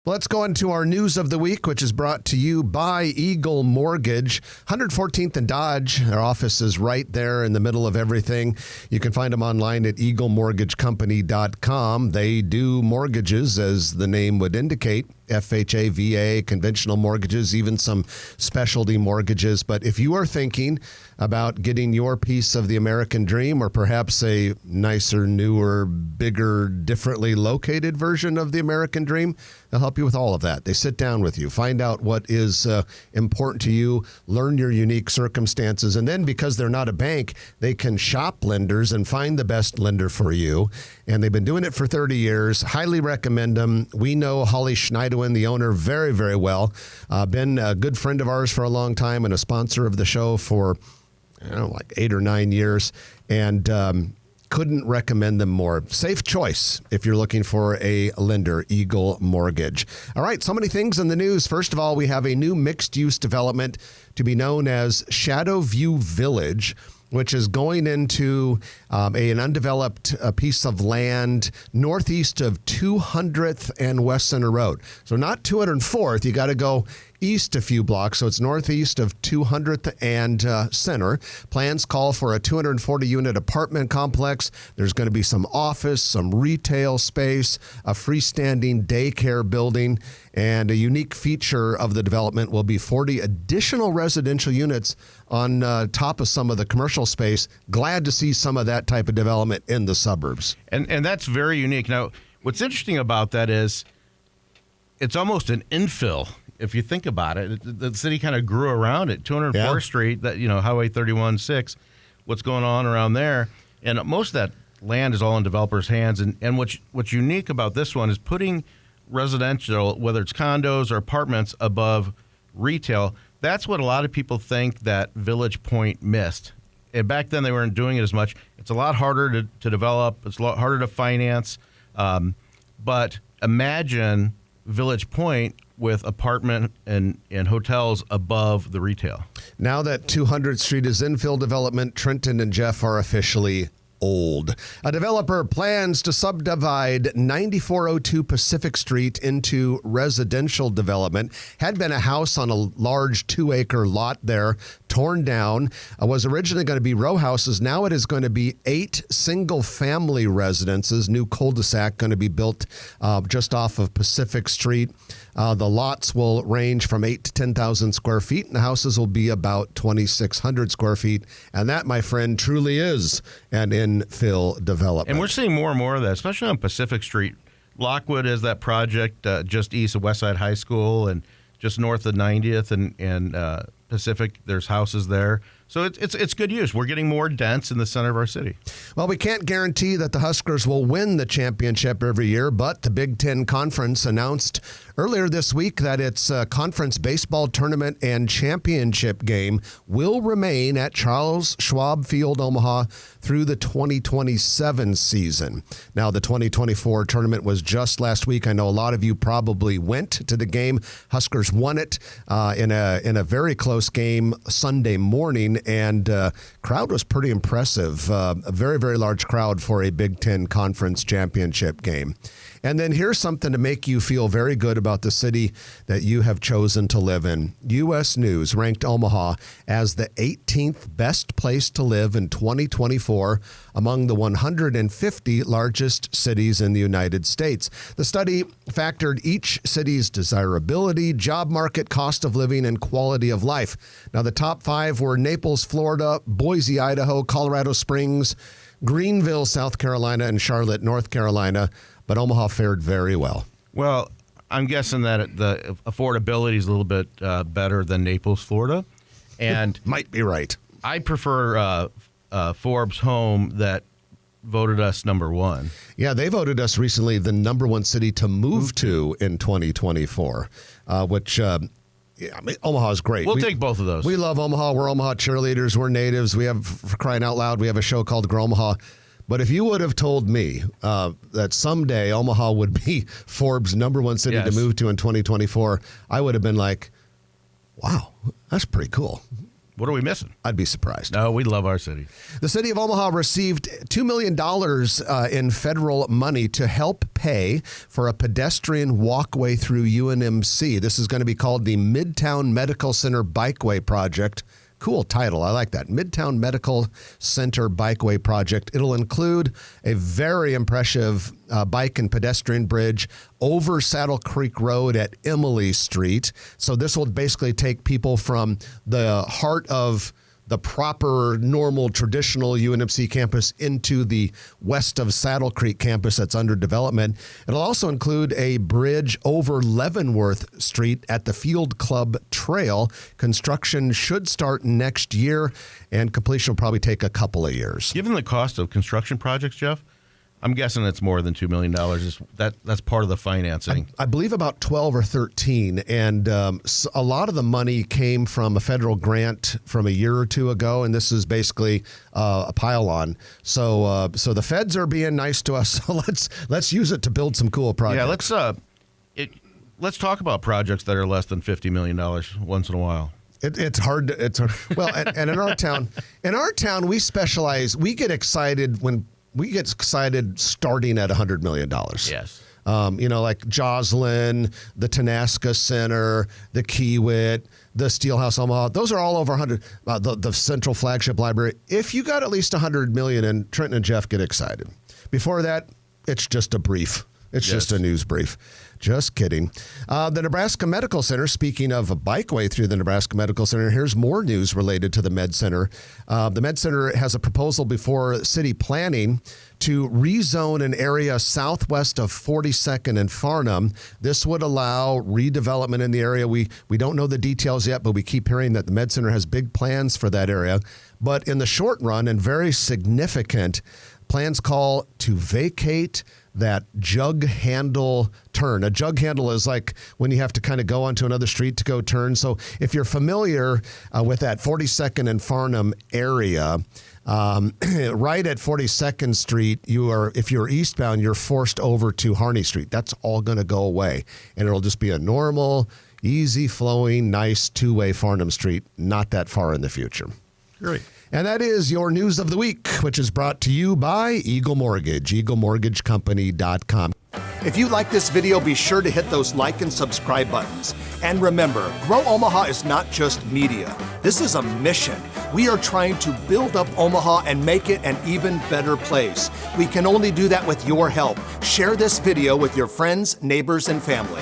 Let's go into our news of the week, which is brought to you by Eagle Mortgage, 114th and Dodge. Their office is right there in the middle of everything. You can find them online at eaglemortgagecompany.com. They do mortgages, as the name would indicate, FHA, VA, conventional mortgages, even some specialty mortgages. But if you are thinking about getting your piece of the American dream, or perhaps a nicer, newer, bigger, differently located version of the American dream, they'll help you with all of that. They sit down with you, find out what is important to you, learn your unique circumstances, and then because they're not a bank, they can shop lenders and find the best lender for you. And they've been doing it for 30 years. Highly recommend them. We know Holly Schneiderwin, the owner, very, very well. Been a good friend of ours for a long time and a sponsor of the show for, like 8 or 9 years. And couldn't recommend them more. Safe choice if you're looking for a lender, Eagle Mortgage. All right, so many things in the news. First of all, we have a new mixed-use development to be known as Shadowview Village, which is going into an undeveloped piece of land northeast of 200th and West Center Road. So not 204th, you got to go east a few blocks, so it's northeast of 200th and Center. Plans call for a 240-unit apartment complex. There's going to be some office, some retail space, a freestanding daycare building, and a unique feature of the development will be 40 additional residential units on top of some of the commercial space. Glad to see some of that type of development in the suburbs. And that's very unique. Now, what's interesting about that is it's almost an infill. If you think about it, the city kind of grew around it. 204th Street, that Highway 31-6, what's going on around there. And most of that land is all in developers' hands. And what's unique about this one is putting residential, whether it's condos or apartments, above retail. That's what a lot of people think that Village Point missed. And back then they weren't doing it as much. It's a lot harder to develop. It's a lot harder to finance. But imagine Village Point with apartment and hotels above the retail. Now that 200th Street is infill development, Trenton and Jeff are officially old. A developer plans to subdivide 9402 Pacific Street into residential development. Had been a house on a large 2-acre lot there, torn down. Was originally going to be row houses. Now it is going to be 8 single-family residences. New cul-de-sac going to be built just off of Pacific Street. The lots will range from 8 to 10,000 square feet, and the houses will be about 2,600 square feet. And that, my friend, truly is an infill development. And we're seeing more and more of that, especially on Pacific Street. Lockwood is that project just east of Westside High School and just north of 90th and Pacific. There's houses there. So it's good use. We're getting more dense in the center of our city. Well, we can't guarantee that the Huskers will win the championship every year, but the Big Ten Conference announced earlier this week that its conference baseball tournament and championship game will remain at Charles Schwab Field, Omaha, through the 2027 season. Now, the 2024 tournament was just last week. I know a lot of you probably went to the game. Huskers won it in a very close game Sunday morning. And crowd was pretty impressive. A very, very large crowd for a Big Ten Conference championship game. And then here's something to make you feel very good about the city that you have chosen to live in. U.S. News ranked Omaha as the 18th best place to live in 2024 among the 150 largest cities in the United States. The study factored each city's desirability, job market, cost of living, and quality of life. Now, the top 5 were Naples, Florida, Boise, Idaho, Colorado Springs, Greenville, South Carolina, and Charlotte, North Carolina. But Omaha fared very well. Well, I'm guessing that the affordability is a little bit better than Naples, Florida. And might be right. I prefer Forbes Home that voted us number 1. Yeah, they voted us recently the number 1 city to move to in 2024, which Omaha is great. We'll take both of those. We love Omaha. We're Omaha cheerleaders. We're natives. We have, for crying out loud, we have a show called Grow Omaha. But if you would have told me that someday Omaha would be Forbes' number 1 city to move to in 2024, I would have been like, wow, that's pretty cool. What are we missing? I'd be surprised. No, we love our city. The city of Omaha received $2 million in federal money to help pay for a pedestrian walkway through UNMC. This is going to be called the Midtown Medical Center Bikeway Project. Cool title. I like that. Midtown Medical Center Bikeway Project. It'll include a very impressive bike and pedestrian bridge over Saddle Creek Road at Emily Street. So this will basically take people from the heart of the proper, normal, traditional UNMC campus into the west of Saddle Creek campus that's under development. It'll also include a bridge over Leavenworth Street at the Field Club Trail. Construction should start next year, and completion will probably take a couple of years. Given the cost of construction projects, Jeff, I'm guessing it's more than $2 million. That's part of the financing. I believe about 12 or 13. And a lot of the money came from a federal grant from a year or two ago. And this is basically a pile-on. So the feds are being nice to us. So let's use it to build some cool projects. Yeah, let's talk about projects that are less than $50 million once in a while. It's hard. Well, and in our town, we specialize. We get excited starting at $100 million. Yes. Like Joslyn, the Tanaska Center, the Kiewit, the Steelhouse Omaha. Those are all over 100. The Central Flagship Library. If you got at least 100 million, and Trenton and Jeff get excited. Before that, it's just a brief. It's just a news brief. Just kidding. The Nebraska Medical Center, speaking of a bikeway through the Nebraska Medical Center, here's more news related to the Med Center. The Med Center has a proposal before city planning to rezone an area southwest of 42nd and Farnham. This would allow redevelopment in the area. We don't know the details yet, but we keep hearing that the Med Center has big plans for that area. But in the short run, and very significant, plans call to vacate that jug handle turn. A jug handle is like when you have to kind of go onto another street to go turn. So if you're familiar with that 42nd and Farnham area, right at 42nd Street, if you're eastbound, you're forced over to Harney Street. That's all going to go away. And it'll just be a normal, easy flowing, nice two-way Farnham Street, not that far in the future. Great. And that is your news of the week, which is brought to you by Eagle Mortgage, eaglemortgagecompany.com. If you like this video, be sure to hit those like and subscribe buttons. And remember, Grow Omaha is not just media. This is a mission. We are trying to build up Omaha and make it an even better place. We can only do that with your help. Share this video with your friends, neighbors, and family.